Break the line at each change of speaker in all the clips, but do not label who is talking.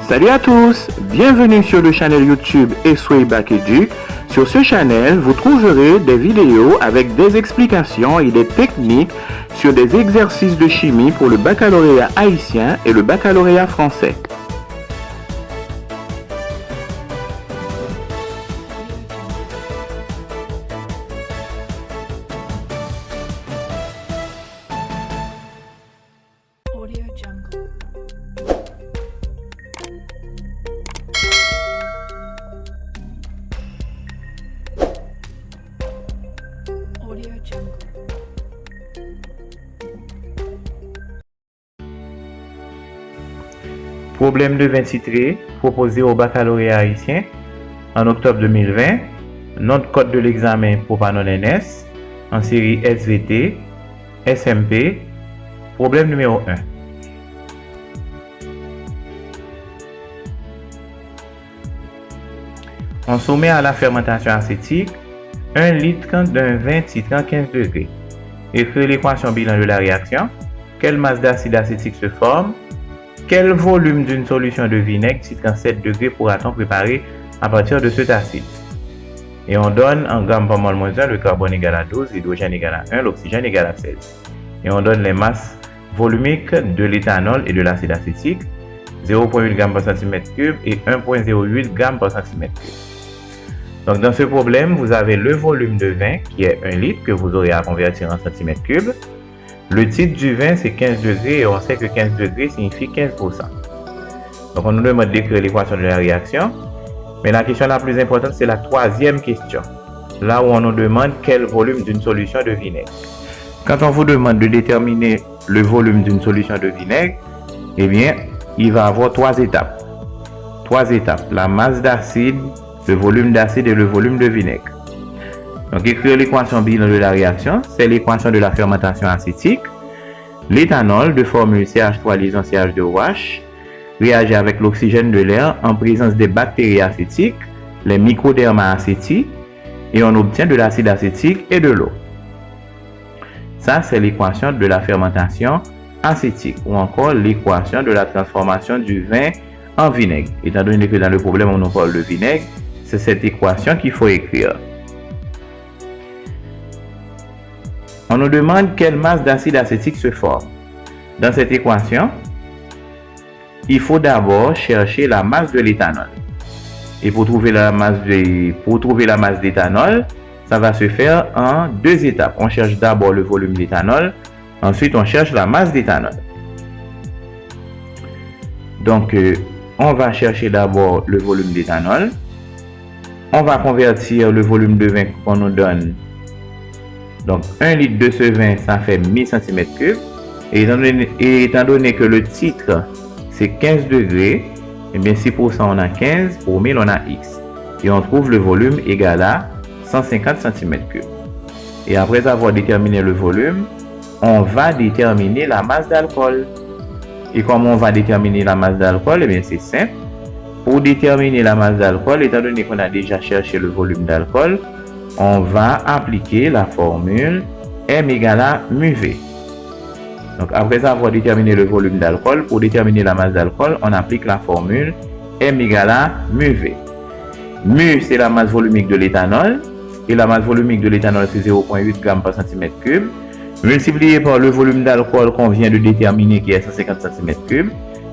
Salut à tous, bienvenue sur le channel YouTube Esway Bac Edu. Sur ce channel, vous trouverez des vidéos avec des explications et des techniques sur des exercices de chimie pour le baccalauréat haïtien et le baccalauréat français. Problème de 20 titré proposé au baccalauréat haïtien en octobre 2020. Notre code de l'examen Propanon-NS en série SVT, SMP. Problème numéro 1. On soumet à la fermentation acétique 1 litre d'un vin titrant 15 degrés. Écrire l'équation bilan de la réaction. Quelle masse d'acide acétique se forme? Quel volume d'une solution de vinaigre titrant 7 degrés pourra-t-on préparer à partir de cet acide? Et on donne en grammes par mol moins 1 le carbone égal à 12, l'hydrogène égal à 1, l'oxygène égal à 16. Et on donne les masses volumiques de l'éthanol et de l'acide acétique, 0,8 g par cm3 et 1,08 g par cm3. Donc dans ce problème, vous avez le volume de vin qui est 1 litre que vous aurez à convertir en cm3. Le titre du vin c'est 15 degrés et on sait que 15 degrés signifie 15%. Donc on nous demande d'écrire l'équation de la réaction. Mais la question la plus importante c'est la troisième question. Là où on nous demande quel volume d'une solution de vinaigre. Quand on vous demande de déterminer le volume d'une solution de vinaigre, eh bien il va avoir trois étapes. La masse d'acide, le volume d'acide et le volume de vinaigre. Donc, écrire l'équation bilan de la réaction, c'est l'équation de la fermentation acétique. L'éthanol de formule CH3 liaison CH2OH réagit avec l'oxygène de l'air en présence des bactéries acétiques, les microderma acéti, et on obtient de l'acide acétique et de l'eau. Ça, c'est l'équation de la fermentation acétique ou encore l'équation de la transformation du vin en vinaigre. Étant donné que dans le problème, on nous parle de vinaigre, c'est cette équation qu'il faut écrire. On nous demande quelle masse d'acide acétique se forme. Dans cette équation, il faut d'abord chercher la masse de l'éthanol. Et pour trouver la masse d'éthanol, ça va se faire en deux étapes. On cherche d'abord le volume d'éthanol, ensuite on cherche la masse d'éthanol. Donc, on va chercher d'abord le volume d'éthanol. On va convertir le volume de vin qu'on nous donne. Donc 1 litre de ce vin, ça fait 1000 cm3. Et étant donné que le titre, c'est 15 degrés, et bien 6% on a 15, pour 1000 on a X. Et on trouve le volume égal à 150 cm3. Et après avoir déterminé le volume, on va déterminer la masse d'alcool. Et comment on va déterminer la masse d'alcool? Eh bien c'est simple. Pour déterminer la masse d'alcool, étant donné qu'on a déjà cherché le volume d'alcool, on va appliquer la formule M égale à μV. Donc après avoir déterminé le volume d'alcool, pour déterminer la masse d'alcool, on applique la formule M égale à μV. Mu c'est la masse volumique de l'éthanol, et la masse volumique de l'éthanol c'est 0,8 g par cm3, multiplié par le volume d'alcool qu'on vient de déterminer qui est 150 cm3,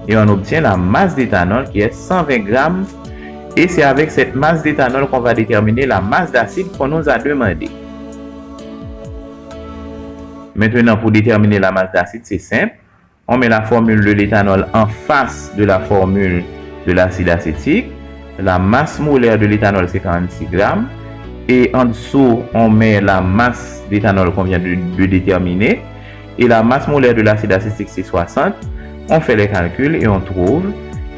et on obtient la masse d'éthanol qui est 120 g. Et c'est avec cette masse d'éthanol qu'on va déterminer la masse d'acide qu'on nous a demandé. Maintenant, pour déterminer la masse d'acide, c'est simple. On met la formule de l'éthanol en face de la formule de l'acide acétique. La masse molaire de l'éthanol, c'est 46 g. Et en dessous, on met la masse d'éthanol qu'on vient de déterminer. Et la masse molaire de l'acide acétique, c'est 60. On fait les calculs et on trouve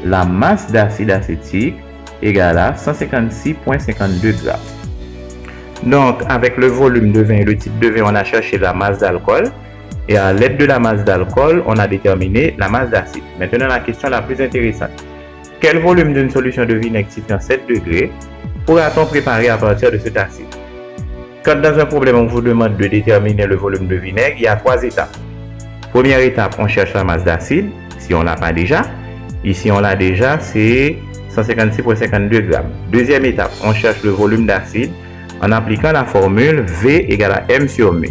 la masse d'acide acétique égale à 156,52 g. Donc, avec le volume de vin et le type de vin, on a cherché la masse d'alcool. Et à l'aide de la masse d'alcool, on a déterminé la masse d'acide. Maintenant, la question la plus intéressante. Quel volume d'une solution de vinaigre titrant 7 degrés pourra-t-on préparer à partir de cet acide? Quand dans un problème, on vous demande de déterminer le volume de vinaigre, il y a trois étapes. Première étape, on cherche la masse d'acide. si on l'a pas déjà. Ici, on l'a déjà, c'est 156,52 grammes. Deuxième étape, on cherche le volume d'acide en appliquant la formule V égale à M sur mu.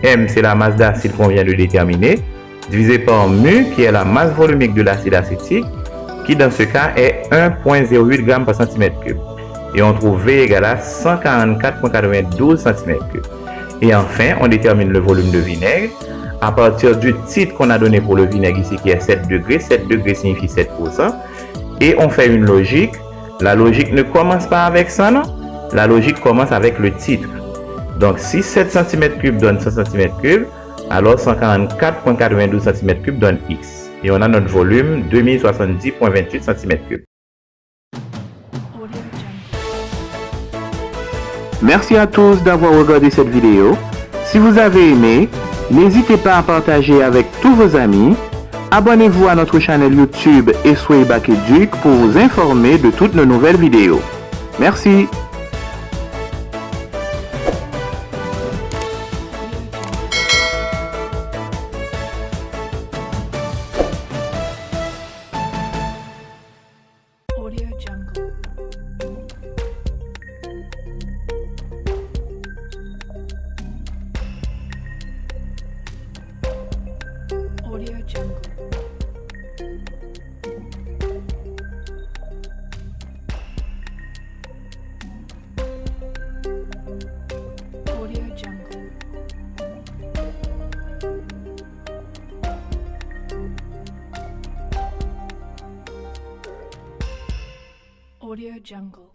M, c'est la masse d'acide qu'on vient de déterminer, divisé par mu, qui est la masse volumique de l'acide acétique, qui dans ce cas est 1,08 g par centimètre cube. Et on trouve V égale à 144,92 cm3. Et enfin, on détermine le volume de vinaigre à partir du titre qu'on a donné pour le vinaigre ici qui est 7 degrés. 7 degrés signifie 7%. Et on fait une logique. La logique ne commence pas avec ça, non? La logique commence avec le titre. Donc, si 7 cm3 donne 100 cm3, alors 144,92 cm3 donne X. Et on a notre volume 2070,28 cm3. Merci à tous d'avoir regardé cette vidéo. Si vous avez aimé, n'hésitez pas à partager avec tous vos amis. Abonnez-vous à notre chaîne YouTube Esway Bac Éduc pour vous informer de toutes nos nouvelles vidéos. Merci.
Audio Jungle. Audio Jungle.